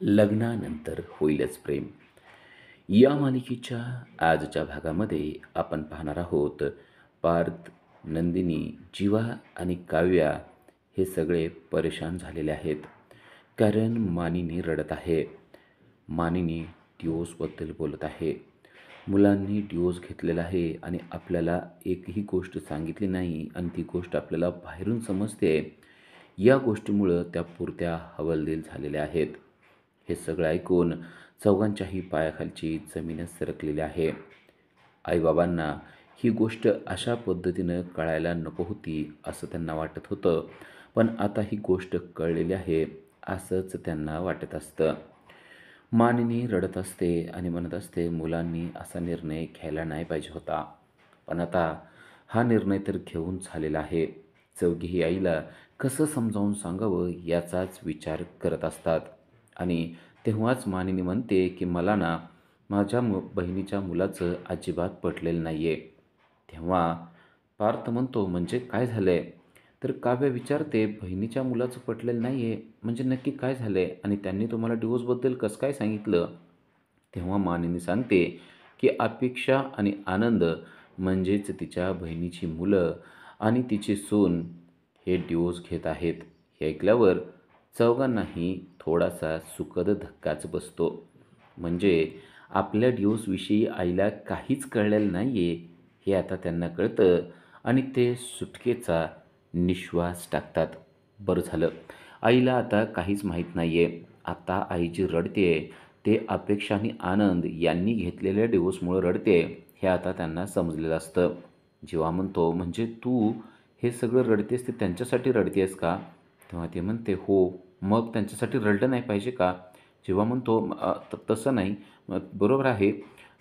लग्नानंतर होईलच प्रेम या मालिकेच्या आजच्या भागामध्ये आपण पाहणार आहोत. पार्थ, नंदिनी, जीवा आणि काव्या हे सगळे परेशान झालेले आहेत. कारण मानिनी रडत आहे. मानिनी डिवोर्सबद्दल बोलत आहे. मुलांनी डिवोर्स घेतलेला आहे आणि आपल्याला एकही गोष्ट सांगितली नाही आणि ती गोष्ट आपल्याला बाहेरून समजते. या गोष्टीमुळं त्या पुरत्या हवालदिल झालेल्या आहेत. हे सगळं ऐकून चौघांच्याही पायाखालची जमीनच सरकलेली आहे. आईबाबांना ही गोष्ट अशा पद्धतीनं कळायला नको होती असं त्यांना वाटत होतं. पण आता ही गोष्ट कळलेली आहे असंच त्यांना वाटत असतं. मानिनी रडत असते आणि म्हणत असते, मुलांनी असा निर्णय घ्यायला नाही पाहिजे होता. पण आता हा निर्णय तर घेऊन झालेला आहे. चौघीही आईला कसं समजावून सांगावं याचाच विचार करत असतात. आणि तेव्हाच मानिनी म्हणते की मला ना माझ्या बहिणीच्या मुलाचं अजिबात पटलेलं नाही आहे. तेव्हा पार्थ म्हणतो, म्हणजे काय झालं आहे? तर काव्य विचारते, बहिणीच्या मुलाचं पटलेलं नाही आहे म्हणजे नक्की काय झालं आहे आणि त्यांनी तुम्हाला डिवोर्सबद्दल कसं काय सांगितलं? तेव्हा मानिनी सांगते की अपेक्षा आणि आनंद म्हणजेच तिच्या बहिणीची मुलं आणि तिची सून हे डिवोर्स घेत आहेत. हे ऐकल्यावर चौघांनाही थोडासा सुखद धक्काच बसतो. म्हणजे आपल्या डिवोर्सविषयी आईला काहीच कळलेलं नाही आहे हे आता त्यांना कळतं आणि ते सुटकेचा निश्वास टाकतात. बरं झालं, आईला आता काहीच माहीत नाही आहे. आता आई जी रडते ते अपेक्षा आणि आनंद यांनी घेतलेल्या डिवोर्समुळं रडते हे आता त्यांना समजलेलं असतं. जीवा म्हणतो, म्हणजे तू हे सगळं रडतेस ते त्यांच्यासाठी रडतेस का? तेव्हा ते म्हणते, हो. मग त्यांच्यासाठी रडलं नाही पाहिजे का? जेव्हा म्हणतो, तसं नाही, बरोबर आहे.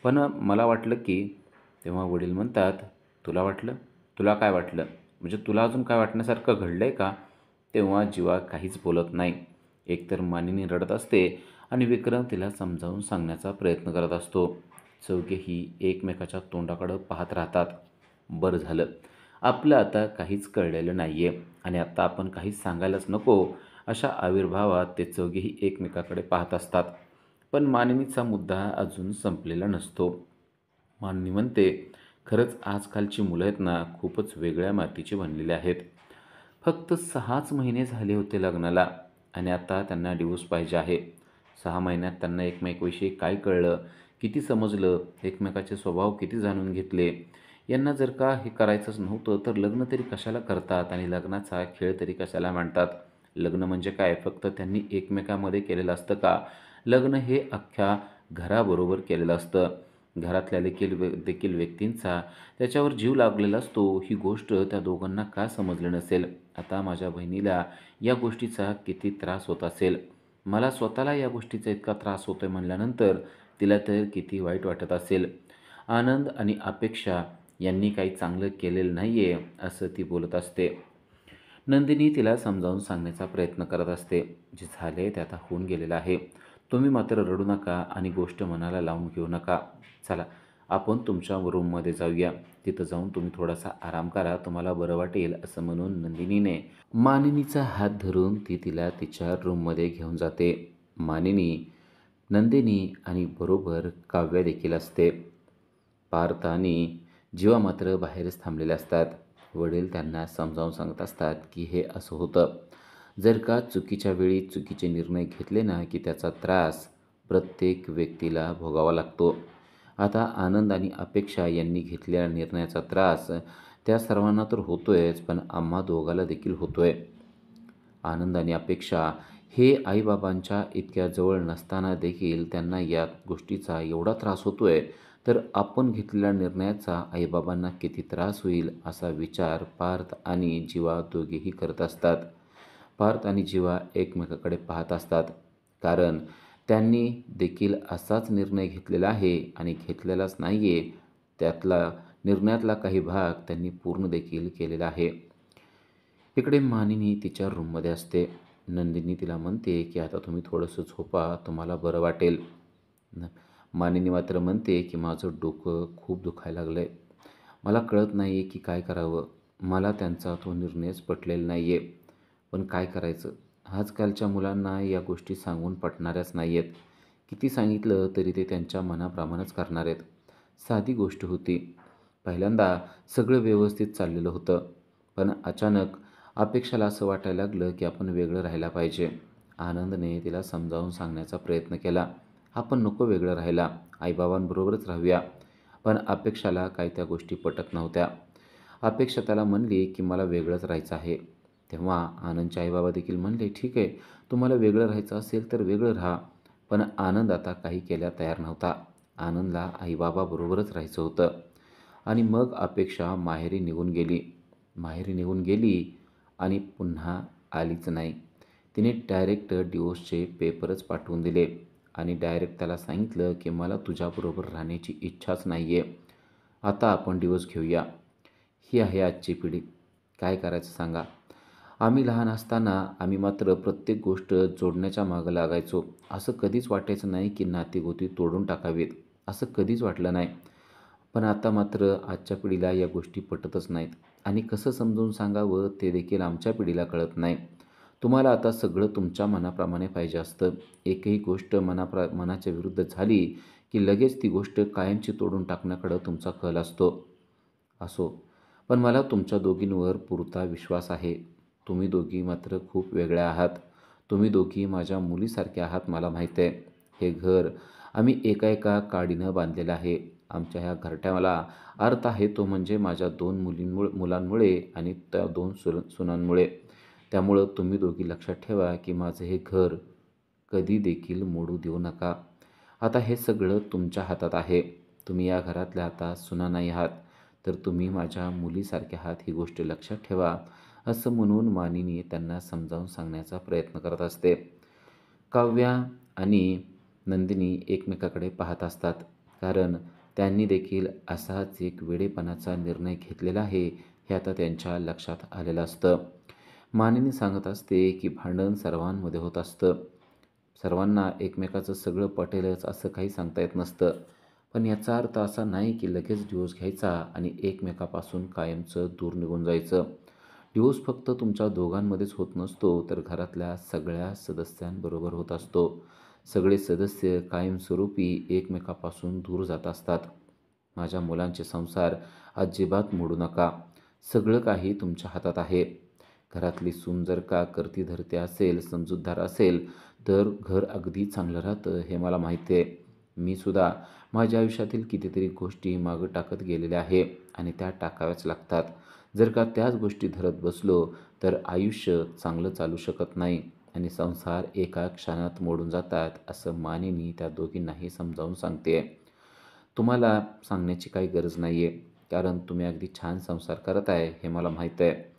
पण मला वाटलं की तेव्हा वडील म्हणतात, तुला वाटलं? तुला काय वाटलं? म्हणजे तुला अजून काय वाटण्यासारखं घडलं आहे का? तेव्हा जीवा काहीच बोलत नाही. एकतर मानिनी रडत असते आणि विक्रम तिला समजावून सांगण्याचा प्रयत्न करत असतो. चौघेही एकमेकाच्या तोंडाकडं पाहत राहतात. बरं झालं, आपलं आता काहीच कळलेलं नाही आहे आणि आता आपण काहीच सांगायलाच नको अशा आविर्भावात ते चौघेही एकमेकाकडे पाहत असतात. पण मानिनीचा मुद्दा अजून संपलेला नसतो. मानिनी म्हणते, खरंच आजकालची मुलं आहेत ना खूपच वेगळ्या मातीची बनलेली आहेत. फक्त 6च महिने झाले होते लग्नाला आणि आता त्यांना डिवोर्स पाहिजे आहे. 6 महिन्यात त्यांना एकमेकाविषयी काय कळलं, किती समजलं, एकमेकाचे स्वभाव किती जाणून घेतले. यांना जर का हे करायचंच नव्हतं तर लग्न तरी कशाला करतात आणि लग्नाचा खेळ तरी कशाला मांडतात? लग्न म्हणजे काय फक्त त्यांनी एकमेकांमध्ये केलेलं असतं का? लग्न हे अख्ख्या घराबरोबर केलेलं असतं. घरातल्या देखील व्यक्तींचा त्याच्यावर जीव लागलेला असतो. ही गोष्ट त्या दोघांना का समजली नसेल? आता माझ्या बहिणीला या गोष्टीचा किती त्रास होत असेल. मला स्वतःला या गोष्टीचा इतका त्रास होतोय म्हणल्यानंतर तिला तर किती वाईट वाटत असेल. आनंद आणि अपेक्षा यांनी काही चांगलं केलेलं नाही आहे असं ती बोलत असते. नंदिनी तिला समजावून सांगण्याचा प्रयत्न करत असते. जे झाले ते आता होऊन गेलेलं आहे. तुम्ही मात्र रडू नका आणि गोष्ट मनाला लावून घेऊ नका. चला आपण तुमच्या रूममध्ये जाऊया. तिथं जाऊन तुम्ही थोडासा आराम करा, तुम्हाला बरं वाटेल असं म्हणून नंदिनीने मानिनीचा हात धरून ती तिला तिच्या रूममध्ये घेऊन जाते. मानिनी, नंदिनी आणि बरोबर काव्य देखील असते. पार्थ आणि जीवा मात्र बाहेरच थांबलेले असतात. वडील त्यांना समजावून सांगत असतात की हे असं होतं. जर का चुकीच्या वेळी चुकीचे निर्णय घेतले ना की त्याचा त्रास प्रत्येक व्यक्तीला भोगावा लागतो. आता आनंद आणि अपेक्षा यांनी घेतलेल्या निर्णयाचा त्रास त्या सर्वांना तर होतोयच, पण आम्हा दोघाला देखील होतोय. आनंद आणि अपेक्षा हे आईबाबांच्या इतक्या जवळ नसताना देखील त्यांना या गोष्टीचा एवढा त्रास होतोय, तर आपण घेतलेल्या निर्णयाचा आईबाबांना किती त्रास होईल असा विचार पार्थ आणि जीवा दोघेही करत असतात. पार्थ आणि जीवा एकमेकाकडे पाहत असतात. कारण त्यांनी देखील असाच निर्णय घेतलेला आहे आणि घेतलेलाच नाही आहे. त्यातला निर्णयातला काही भाग त्यांनी पूर्ण देखील केलेला आहे. इकडे मानिनी तिच्या रूममध्ये असते. नंदिनी तिला म्हणते की आता तुम्ही थोडंसं झोपा, तुम्हाला बरं वाटेल. मानिनी मात्र म्हणते की माझं डोकं खूप दुखायला लागलं आहे. मला कळत नाही आहे की काय करावं. मला त्यांचा तो निर्णयच पटलेला नाही आहे. पण काय करायचं? आजकालच्या मुलांना या गोष्टी सांगून पटणाऱ्याच नाही आहेत. किती सांगितलं तरी ते त्यांच्या मनाप्रमाणेच करणार आहेत. साधी गोष्ट होती. पहिल्यांदा सगळं व्यवस्थित चाललेलं होतं. पण अचानक अपेक्षाला असं वाटायला लागलं की आपण वेगळं राहायला पाहिजे. आनंदने तिला समजावून सांगण्याचा प्रयत्न केला. आपण नको वेगळं राहायला, आईबाबांबरोबरच राहूया. पण अपेक्षाला काही त्या गोष्टी पटत नव्हत्या. अपेक्षा त्याला म्हणली की मला वेगळंच राहायचं आहे. तेव्हा आनंदचे आईबाबा देखील म्हणले, ठीक आहे, तुम्हाला वेगळं राहायचं असेल तर वेगळं राहा. पण आनंद आता काही केल्या तयार नव्हता. आनंदला आईबाबाबरोबरच राहायचं होतं. आणि मग अपेक्षा माहेरी निघून गेली. माहेरी निघून गेली आणि पुन्हा आलीच नाही. तिने डायरेक्ट डिवोर्सचे पेपरच पाठवून दिले आणि डायरेक्ट त्याला सांगितलं की मला तुझ्याबरोबर राहण्याची इच्छाच नाही आहे. आता आपण डिवोर्स घेऊया. ही आहे आजची पिढी. काय करायचं सांगा? आम्ही लहान असताना आम्ही मात्र प्रत्येक गोष्ट जोडण्याच्या मागं लागायचो. असं कधीच वाटायचं नाही की नाती-गोती तोडून टाकावीत. असं कधीच वाटलं नाही. पण आता मात्र आजच्या पिढीला या गोष्टी पटतच नाहीत आणि कसं समजावून सांगावं ते देखील आमच्या पिढीला कळत नाही. तुम्हाला आता सगळं तुमच्या मनाप्रमाणे पाहिजे असतं. एकही गोष्ट मनाच्या विरुद्ध झाली की लगेच ती गोष्ट कायमची तोडून टाकण्याकडं तुमचा कल असतो. असो, पण मला तुमच्या दोघींवर पुरता विश्वास आहे. तुम्ही दोघी मात्र खूप वेगळ्या आहात. तुम्ही दोघी माझ्या मुलीसारख्या आहात मला माहीत आहे. हे घर आम्ही एका एका काडीनं बांधलेलं आहे. आमच्या ह्या घरट्याला अर्थ आहे तो म्हणजे माझ्या 2 मुलांमुळे आणि त्या 2 सुनांमुळे. त्यामुळं तुम्ही दोघी लक्षात ठेवा की माझं हे घर कधी देखील मोडू देऊ नका. आता हे सगळं तुमच्या हातात आहे. तुम्ही या घरातल्या आता सुना नाही आहात, तर तुम्ही माझ्या मुलीसारखे आहात ही गोष्ट लक्षात ठेवा, असं म्हणून मानिनी त्यांना समजावून सांगण्याचा प्रयत्न करत असते. काव्या आणि नंदिनी एकमेकाकडे पाहत असतात. कारण त्यांनी देखील असाच एक वेडेपणाचा निर्णय घेतलेला आहे, हे आता त्यांच्या लक्षात आलेलं असतं. मानिनी सांगत असते की भांडण सर्वांमध्ये होत असतं. सर्वांना एकमेकाचं सगळं पटेलच असं काही सांगता येत नसतं. पण याचा अर्थ असा नाही की लगेच डिवोर्स घ्यायचा आणि एकमेकापासून कायमचं दूर निघून जायचं. डिवोर्स फक्त तुमच्या दोघांमध्येच होत नसतो, तर घरातल्या सगळ्या सदस्यांबरोबर होत असतो. सगळे सदस्य कायमस्वरूपी एकमेकापासून दूर जात असतात. माझ्या मुलांचे संसार अजिबात मोडू नका. सगळं काही तुमच्या हातात आहे. घरातली सून जर का करती-धरती असेल, समजूतदार असेल, तर घर अगदी चांगलं राहतं हे मला माहिती आहे. मी सुद्धा माझ्या आयुष्यातील कितीतरी गोष्टी मागं टाकत गेलेल्या आहे आणि त्या टाकाव्याच लागतात. जर का त्याच गोष्टी धरत बसलो, तर आयुष्य चांगलं चालू शकत नाही आणि संसार एका क्षणात मोडून जातात, असं मानिनी त्या दोघींनाही समजावून सांगते. तुम्हाला सांगण्याची काही गरज नाही आहे, कारण तुम्ही अगदी छान संसार करत आहे हे मला माहीत आहे.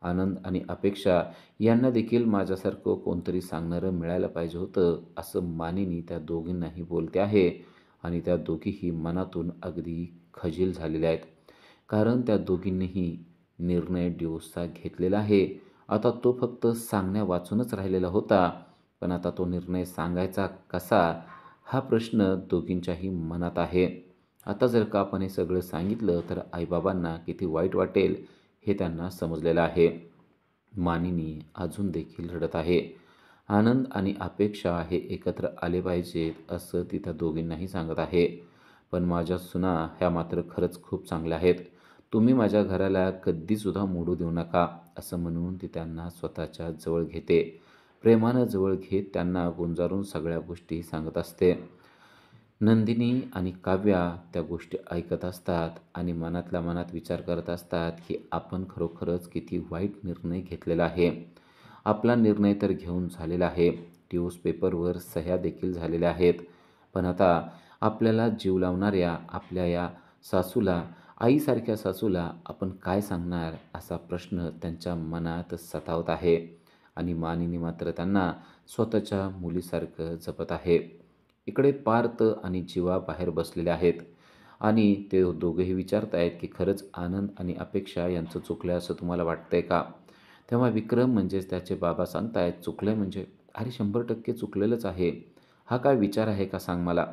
आनंद आणि अपेक्षा यांना देखील माझ्यासारखं कोणतरी सांगणारं मिळायला पाहिजे होतं, असं मानिनी त्या दोघींनाही बोलते आहे आणि त्या दोघीही मनातून अगदी खजील झालेल्या आहेत. कारण त्या दोघींनीही निर्णय डिवोर्सचा घेतलेला आहे. आता तो फक्त सांगण्यावाचूनच राहिलेला होता. पण आता तो निर्णय सांगायचा कसा? हा प्रश्न दोघींच्याही मनात आहे. आता जर का आपण हे सगळं सांगितलं तर आईबाबांना किती वाईट वाटेल हे त्यांना समजलेलं आहे. मानिनी अजून देखील रडत आहे. आनंद आणि अपेक्षा हे एकत्र आले पाहिजेत असं ती त्या दोघींनाही सांगत आहे. पण माझ्या सुना ह्या मात्र खरंच खूप चांगल्या आहेत. तुम्ही माझ्या घराला कधीसुद्धा मोडू देऊ नका, असं म्हणून ती त्यांना स्वतःच्या जवळ घेते. प्रेमानं जवळ घेत त्यांना गुंजारून सगळ्या गोष्टी सांगत असते. नंदिनी आणि काव्या त्या गोष्टी ऐकत असतात आणि मनातल्या मनात विचार करत असतात की आपण खरोखरच किती वाईट निर्णय घेतलेला आहे. आपला निर्णय तर घेऊन झालेला आहे. डिवोर्स पेपरवर सह्या देखील झालेल्या आहेत. पण आता आपल्याला जीव लावणाऱ्या आपल्या या सासूला, आईसारख्या सासूला आपण काय सांगणार असा प्रश्न त्यांच्या मनात सतावत आहे आणि मानिनी मात्र त्यांना स्वतःच्या मुलीसारखं जपत आहे. इकडे पार्थ आणि जीवा बाहेर बसलेले आहेत आणि ते दोघेही विचारत आहेत की खरंच आनंद आणि अपेक्षा यांचं चुकलं असं तुम्हाला वाटतंय का? तेव्हा विक्रम म्हणजेच त्याचे बाबा सांगतायत, चुकलंय म्हणजे? अरे 100% चुकलेलंच आहे. हा काय विचार आहे का सांग मला?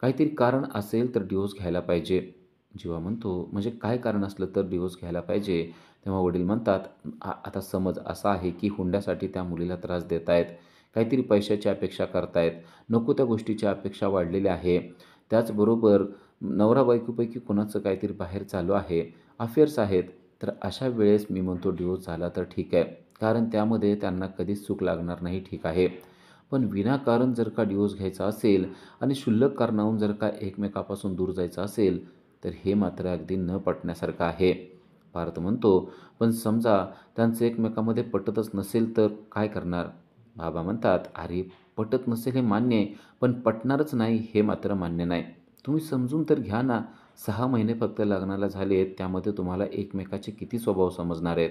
काहीतरी कारण असेल तर डिवोर्स घ्यायला पाहिजे. जीवा म्हणतो, म्हणजे काय कारण असलं तर डिवोर्स घ्यायला पाहिजे? तेव्हा वडील म्हणतात, आता समज असा आहे की हुंड्यासाठी त्या मुलीला त्रास देत आहेत, काहीतरी पैशाची अपेक्षा करतायत, नको त्या गोष्टीची अपेक्षा वाढलेली आहे. त्याचबरोबर नवरा बायकोपैकी कोणाचं काहीतरी बाहेर चालू आहे, अफेअर्स आहेत. तर अशा वेळेस मी म्हणतो डिव्होर्स झाला तर ठीक आहे. कारण त्यामध्ये त्यांना कधीच चूक लागणार नाही, ठीक आहे. पण विनाकारण जर का डिव्होर्स घ्यायचा असेल आणि क्षुल्लक कारणावरून जर का एकमेकापासून दूर जायचं असेल, तर हे मात्र अगदी न पटण्यासारखं आहे. पार्थ म्हणतो, "पण समजा त्यांचं एकमेकांमध्ये पटतच नसेल तर काय करणार?" बाबा म्हणतात, "अरे, पटत नसेल हे मान्य आहे, पण पटणारच नाही हे मात्र मान्य नाही. तुम्ही समजून तर घ्या ना. 6 महिने फक्त लग्नाला झालेत, त्यामध्ये तुम्हाला एकमेकाचे किती स्वभाव समजणार आहेत.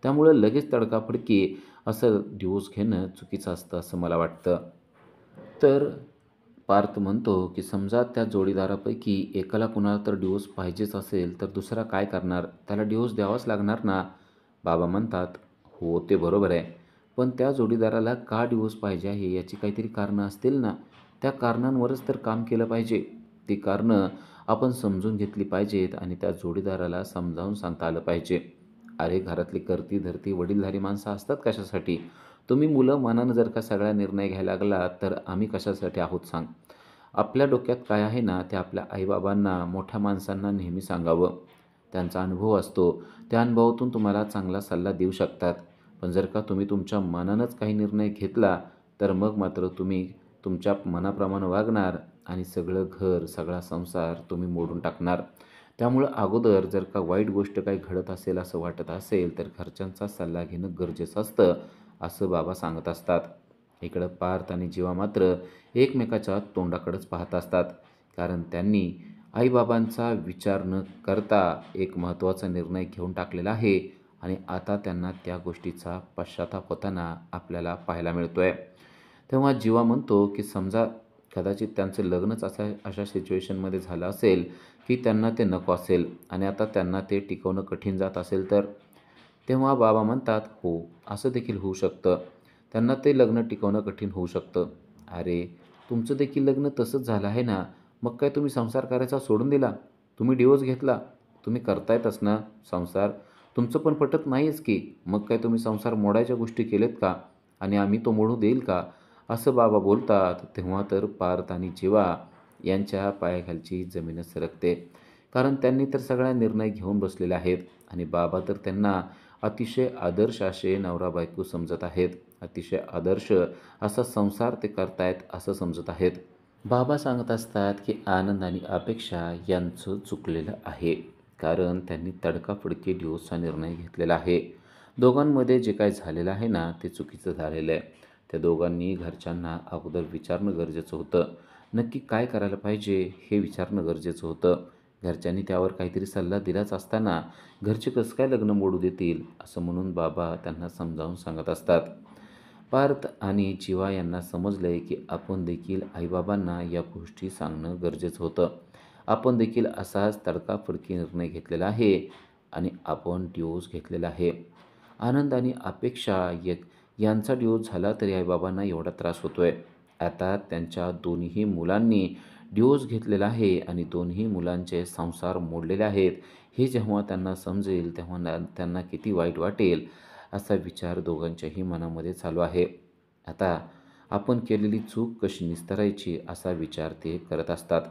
त्यामुळं लगेच तडकाफडकी असं डिव्होर्स घेणं चुकीचं असतं असं मला वाटतं." तर पार्थ म्हणतो, की समजा त्या जोडीदारापैकी एकाला कुणाला तर डिव्होर्स पाहिजेच असेल, तर दुसरा काय करणार? त्याला डिव्होर्स द्यावाच लागणार ना? बाबा म्हणतात, "हो, ते बरोबर आहे. पण त्या जोडीदाराला का डिव्होर्स पाहिजे आहे याची काहीतरी कारणं असतील ना? त्या कारणांवरच तर काम केलं पाहिजे. ती कारणं आपण समजून घेतली पाहिजेत आणि त्या जोडीदाराला समजावून सांगता आलं पाहिजे. अरे, घरातली करती-धरती वडीलधारी माणसं असतात कशासाठी? तुम्ही मुलं मनानं जर का सगळा निर्णय घ्यायला लागलात, तर आम्ही कशासाठी आहोत सांग? आपल्या डोक्यात काय आहे ना, ते आपल्या आई-बाबांना, मोठ्या माणसांना नेहमी सांगावं. त्यांचा अनुभव असतो. त्या अनुभवातून तुम्हाला चांगला सल्ला देऊ शकतात. पण जर का तुम्ही तुमच्या मनानंच काही निर्णय घेतला, तर मग मात्र तुम्ही तुमच्या मनाप्रमाणे वागणार आणि सगळं घर, सगळा संसार तुम्ही मोडून टाकणार. त्यामुळं अगोदर जर का वाईट गोष्ट काही घडत असेल असं वाटत असेल, तर घरच्यांचा सल्ला घेणं गरजेचं असतं, असं बाबा सांगत असतात. इकडं पार्थ आणि जीवा मात्र एकमेकाच्या तोंडाकडेच पाहत असतात. कारण त्यांनी आई-बाबांचा विचार न करता एक महत्त्वाचा निर्णय घेऊन टाकलेला आहे आणि आता त्यांना त्या गोष्टीचा पश्चाताप होताना आपल्याला पाहायला मिळतोय. तेव्हा जीवा म्हणतो, की समजा कदाचित त्यांचं लग्नच अशा सिच्युएशनमध्ये झालं असेल, की त्यांना ते नको असेल आणि आता त्यांना ते टिकवणं कठीण जात असेल तर? तेव्हा बाबा म्हणतात, "हो, असं देखील होऊ शकतं. त्यांना ते लग्न टिकवणं कठीण होऊ शकतं." "अरे, तुमचं देखील लग्न तसंच झालं आहे ना. मग काय तुम्ही संसार करायचा सोडून दिला? तुम्ही डिव्होर्स घेतला. तुम्ही करतायतच ना संसार. तुमचं पण पटत नाहीच की. मग काय तुम्ही संसार मोडायच्या गोष्टी केल्यात का? आणि आम्ही तो मोडू देईल का?" असं बाबा बोलतात. तेव्हा तर पार्थ आणि जीवा यांच्या पायाखालची जमीनच सरकते. कारण त्यांनी तर सगळा निर्णय घेऊन बसलेले आहेत आणि बाबा तर त्यांना अतिशय आदर्श असे नवरा-बायको समजत आहेत. अतिशय आदर्श असा संसार ते करतायत असं समजत आहेत. बाबा सांगत असतात, की आनंद आणि अपेक्षा यांचं चुकलेलं आहे. कारण त्यांनी तडकाफडकी डिव्होर्सचा निर्णय घेतलेला आहे. दोघांमध्ये जे काही झालेलं आहे ना, ते चुकीचं झालेलं आहे. त्या दोघांनी घरच्यांना अगोदर विचारणं गरजेचं होतं. नक्की काय करायला पाहिजे हे विचारणं गरजेचं होतं. घरच्यांनी त्यावर काहीतरी सल्ला दिलाच असताना घरचे कसं काय लग्न मोडू देतील, असं म्हणून बाबा त्यांना समजावून सांगत असतात. पार्थ आणि जीवा यांना समजलंय की आपण देखील आईबाबांना या गोष्टी सांगणं गरजेचं होतं. आपण देखील असाच तडकाफडकी निर्णय घेतलेला आहे आणि आपण डिवोर्स घेतलेला आहे. आनंद आणि अपेक्षा यांचा डिवोर्स झाला तरी आईबाबांना एवढा त्रास होतोय. आता त्यांच्या दोन्ही मुलांनी डिवोर्स घेतलेला आहे आणि दोन्ही मुलांचे संसार मोडलेले आहेत. हे जेव्हा त्यांना समजेल तेव्हा त्यांना किती वाईट वाटेल असा विचार दोघांच्याही मनामध्ये चालू आहे. आता आपण केलेली चूक कशी निस्तरायची असा विचार ते करत असतात.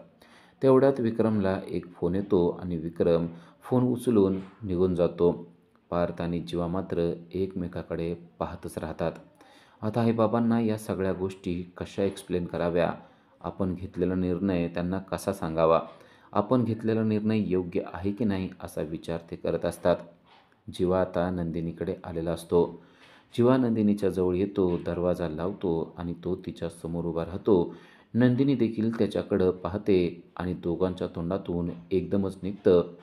तेवढ्यात विक्रमला एक फोन येतो आणि विक्रम फोन उचलून निघून जातो. पार्थ आणि जीवा मात्र एकमेकाकडे पाहतच राहतात. आता आईबाबांना या सगळ्या गोष्टी कशा एक्सप्लेन कराव्या? आपण घेतलेला निर्णय त्यांना कसा सांगावा? आपण घेतलेला निर्णय योग्य आहे की नाही असा विचार ते करत असतात. जीवा आता नंदिनीकडे आलेला असतो. जीवा नंदिनीच्या जवळ येतो, दरवाजा लावतो आणि तो तिच्या समोर उभा राहतो. नंदिनी देखील त्याच्याकडं पाहते आणि दोघांच्या तोंडातून एकदमच निघतं,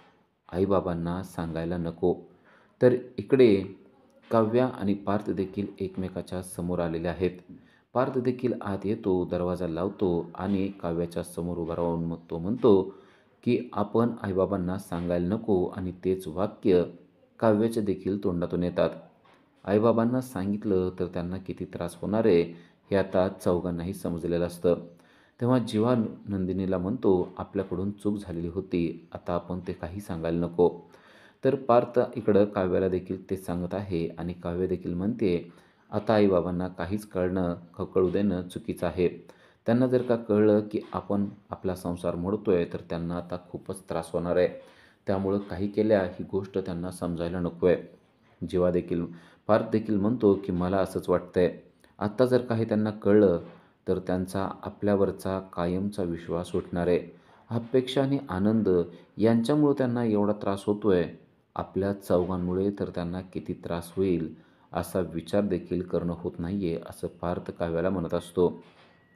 "आईबाबांना सांगायला नको." तर इकडे काव्या आणि पार्थ देखील एकमेकाच्या समोर आलेले आहेत. पार्थ देखील आत येतो, दरवाजा लावतो आणि काव्याच्या समोर उभा राहून मग तो म्हणतो, की "आपण आईबाबांना सांगायला नको." आणि तेच वाक्य काव्याच्या देखील तोंडातून येतात. आईबाबांना सांगितलं तर त्यांना किती त्रास होणार आहे हे आता चौघांनाही समजलेलं असतं. तेव्हा जीवा नंदिनीला म्हणतो, "आपल्याकडून चूक झालेली होती. आता आपण ते काही सांगायला नको." तर पार्थ इकडं काव्याला देखील तेच सांगत आहे आणि काव्य देखील म्हणते, आता आईबाबांना काहीच कळू देणं चुकीचं आहे. त्यांना जर का कळलं की आपण आपला संसार मोडतोय तर त्यांना आता खूपच त्रास होणार आहे. त्यामुळं काही केल्या ही गोष्ट त्यांना समजायला नको आहे. पार्थ देखील म्हणतो की मला असंच वाटतंय. आत्ता जर काही त्यांना कळलं तर त्यांचा आपल्यावरचा कायमचा विश्वास उठणार आहे. अपेक्षा आणि आनंद यांच्यामुळं त्यांना एवढा त्रास होतोय. आपल्या चौघांमुळे तर त्यांना किती त्रास होईल असा विचार देखील करणं होत नाहीये, असं पार्थ काव्याला म्हणत असतो.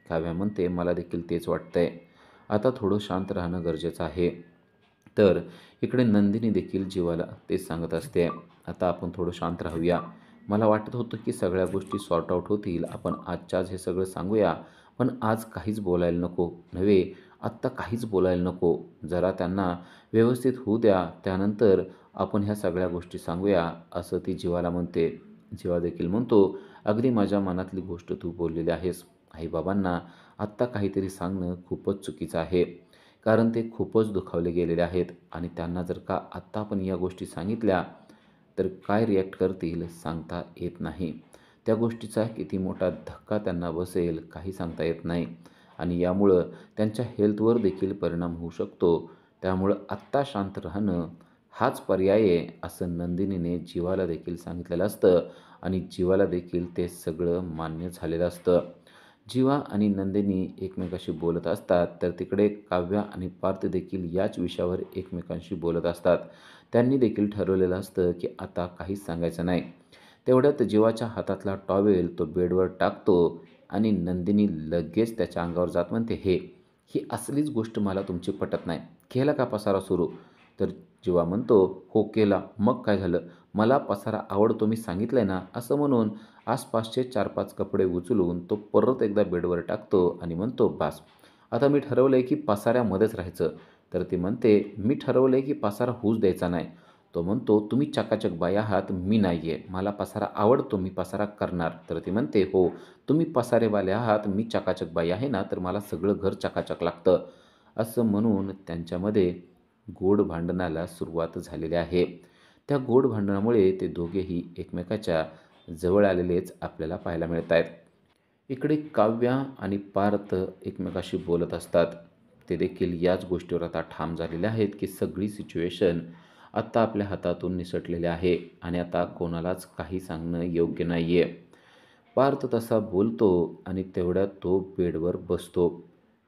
काव्या म्हणते, मला देखील तेच वाटतंय. आता थोडं शांत राहणं गरजेचं आहे. तर इकडे नंदिनी देखील जीवाला तेच सांगत असते, आता आपण थोडं शांत राहूया. मला वाटत होतं की सगळ्या गोष्टी सॉर्ट आउट होतील. आपण आजच्या आज हे सगळं सांगूया. पण आज काहीच बोलायला नको. नव्हे, आत्ता काहीच बोलायला नको. जरा त्यांना व्यवस्थित होऊ द्या. त्यानंतर आपण ह्या सगळ्या गोष्टी सांगूया, असं ती जीवाला म्हणते. जीवा देखील म्हणतो, अगदी माझ्या मनातली गोष्ट तू बोललेली आहेस. आई-बाबांना आत्ता काहीतरी सांगणं खूपच चुकीचं आहे. कारण ते खूपच दुखावले गेलेले आहेत आणि त्यांना जर का आत्ता आपण या गोष्टी सांगितल्या, तर काय रिॲक्ट करतील सांगता येत नाही. त्या गोष्टीचा किती मोठा धक्का त्यांना बसेल काही सांगता येत नाही आणि यामुळं त्यांच्या हेल्थवर देखील परिणाम होऊ शकतो. त्यामुळं आत्ता शांत राहणं हाच पर्याय आहे, असं नंदिनीने जीवाला देखील सांगितलेलं असतं आणि जीवाला देखील ते सगळं मान्य झालेलं असतं. जीवा आणि नंदिनी एकमेकाशी बोलत असतात, तर तिकडे काव्या आणि पार्थ देखील याच विषयावर एकमेकांशी बोलत असतात. त्यांनी देखील ठरवलेलं असतं की आता काहीच सांगायचं नाही. तेवढ्यात जीवाच्या हातातला टॉवेल तो बेडवर टाकतो आणि नंदिनी लगेच त्याच्या अंगावर जात म्हणते, ही असलीच गोष्ट मला तुमची पटत नाही. केला का पसारा सुरू? तर जीवा म्हणतो, हो केला. मग काय झालं? मला पसारा आवडतो मी सांगितलंय ना, असं म्हणून आसपासचे 4-5 कपडे उचलून तो परत एकदा बेडवर टाकतो आणि म्हणतो, बास. आता मी ठरवलंय की पसाऱ्यामध्येच राहायचं. तर ती म्हणते, मी ठरवलंय की पसारा होऊच द्यायचा नाही. तो म्हणतो, तुम्ही चकाचक बाई आहात, मी नाही आहे. मला पसारा आवडतो, मी पसारा करणार. तर ती म्हणते, हो, तुम्ही पसारेवाले आहात, मी चकाचक बाई आहे ना, तर मला सगळं घर चकाचक लागतं. असं म्हणून त्यांच्यामध्ये गोड भांडणाला सुरुवात झालेली आहे. त्या गोड भांडणामुळे ते दोघेही एकमेकाच्या जवळ आलेलेच आपल्याला पाहायला मिळत आहेत. इकडे काव्या आणि पार्थ एकमेकाशी बोलत असतात. ते देखील याच गोष्टीवर आता ठाम झालेले आहेत की सगळी सिच्युएशन आत्ता आपल्या हातातून निसटलेली आहे आणि आता कोणालाच काही सांगणं योग्य नाही आहे. पार्थ तसा बोलतो आणि तेवढ्यात तो बेडवर बसतो.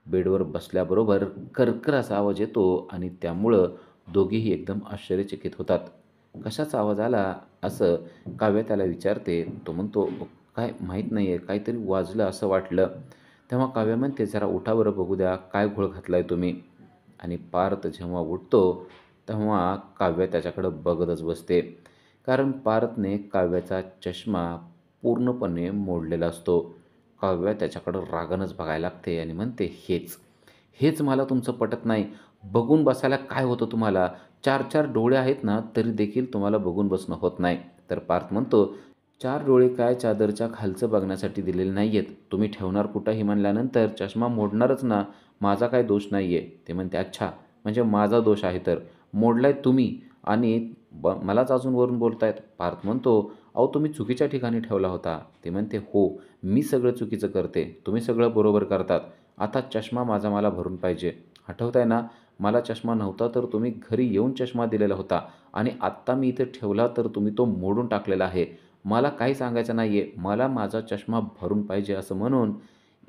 बेडवर बसल्याबरोबर करकर असा आवाज येतो आणि त्यामुळं दोघेही एकदम आश्चर्यचकित होतात. कशाचा आवाज आला? असं काव्या त्याला विचारते. तो म्हणतो, काय माहीत नाही आहे, काहीतरी वाजलं असं वाटलं. तेव्हा काव्या म्हणते, जरा उठा बरं बघू द्या, काय घोळ घातलाय तुम्ही? आणि पार्थ जेव्हा उठतो तेव्हा काव्या त्याच्याकडं बघतच बसते. कारण पार्थने काव्याचा चष्मा पूर्णपणे मोडलेला असतो. काव्या त्याच्याकडं रागानंच बघायला लागते आणि म्हणते, हेच मला तुमचं पटत नाही. बघून बसायला काय होतं तुम्हाला? 4-4 डोळे आहेत ना, तरी देखील तुम्हाला बघून बसणं होत नाही. तर पार्थ म्हणतो, 4 डोळे काय चादरच्या खालचं बघण्यासाठी दिलेले नाही आहेत. तुम्ही ठेवणार कुठंही म्हणल्यानंतर चष्मा मोडणारच ना, माझा काही दोष नाही आहे. ते म्हणते, अच्छा, म्हणजे माझा दोष आहे तर. मोडलाय तुम्ही आणि मलाच अजून वरून बोलतायत. पार्थ म्हणतो, अहो तुम्ही चुकीच्या ठिकाणी ठेवला होता. ते म्हणते, हो, मी सगळं चुकीचं करते. तुम्ही सगळं बरोबर करतात. आता चष्मा माझा मला भरून पाहिजे. आठवतंय ना, मला चष्मा नव्हता तर तुम्ही घरी येऊन चष्मा दिलेला होता आणि आत्ता मी इथे ठेवला तर तुम्ही तो मोडून टाकलेला आहे. मला काही सांगायचं नाही आहे. मला माझा चष्मा भरून पाहिजे असं म्हणून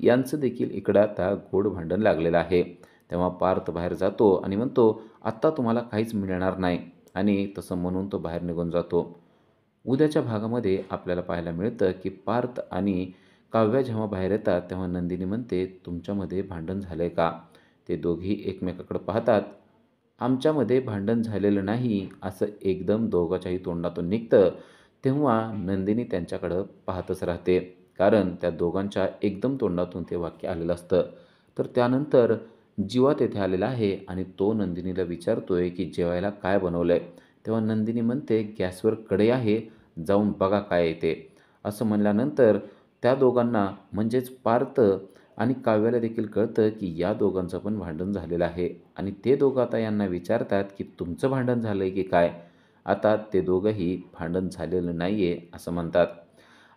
यांचं देखील इकडं आता गोड भांडण लागलेलं आहे. तेव्हा पार्थ बाहेर जातो आणि म्हणतो, आत्ता तुम्हाला काहीच मिळणार नाही आणि तसं म्हणून तो बाहेर निघून जातो. उद्याच्या भागामध्ये आपल्याला पाहायला मिळतं की पार्थ आणि काव्या जेव्हा बाहेर येतात तेव्हा नंदिनी म्हणते, तुमच्यामध्ये भांडण झालंय का? ते दोघी एकमेकाकडे पाहतात. आमच्यामध्ये भांडण झालेलं नाही असं एकदम दोघांच्याही तोंडातून निघतं. तेव्हा नंदिनी त्यांच्याकडं पाहतच राहते. कारण त्या दोघांच्या एकदम तोंडातून ते वाक्य आलेलं असतं. तर त्यानंतर जीवा तेथे आलेला आहे आणि तो नंदिनीला विचारतोय की जेवायला काय बनवलंय? तेव्हा नंदिनी म्हणते, गॅसवर कढई आहे, जाऊन बघा काय आहे ते. असं म्हणल्यानंतर त्या दोघांना म्हणजेच पार्थ आणि काव्याला देखील कळतं की या दोघांचं पण भांडण झालेलं आहे आणि ते दोघं आता यांना विचारतात की तुमचं भांडण झालं आहे की काय? आता ते दोघंही भांडण झालेलं नाही आहे असं म्हणतात.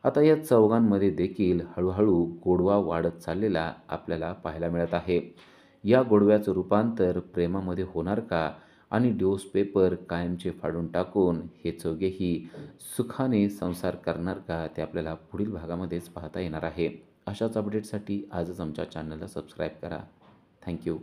आता या चौघांमध्ये देखील हळूहळू गोडवा वाढत चाललेला आपल्याला पाहायला मिळत आहे. या गोडव्याचं रूपांतर प्रेमामध्ये होणार का? आणि डिवोर्स पेपर कायमचे फाडून टाकून हे चौघेही सुखाने संसार करणार का? ते आपल्याला पुढील भागामध्येच पाहता येणार आहे. अशाच अपडेटसाठी आजच आमच्या चॅनलला सबस्क्राईब करा. थँक्यू.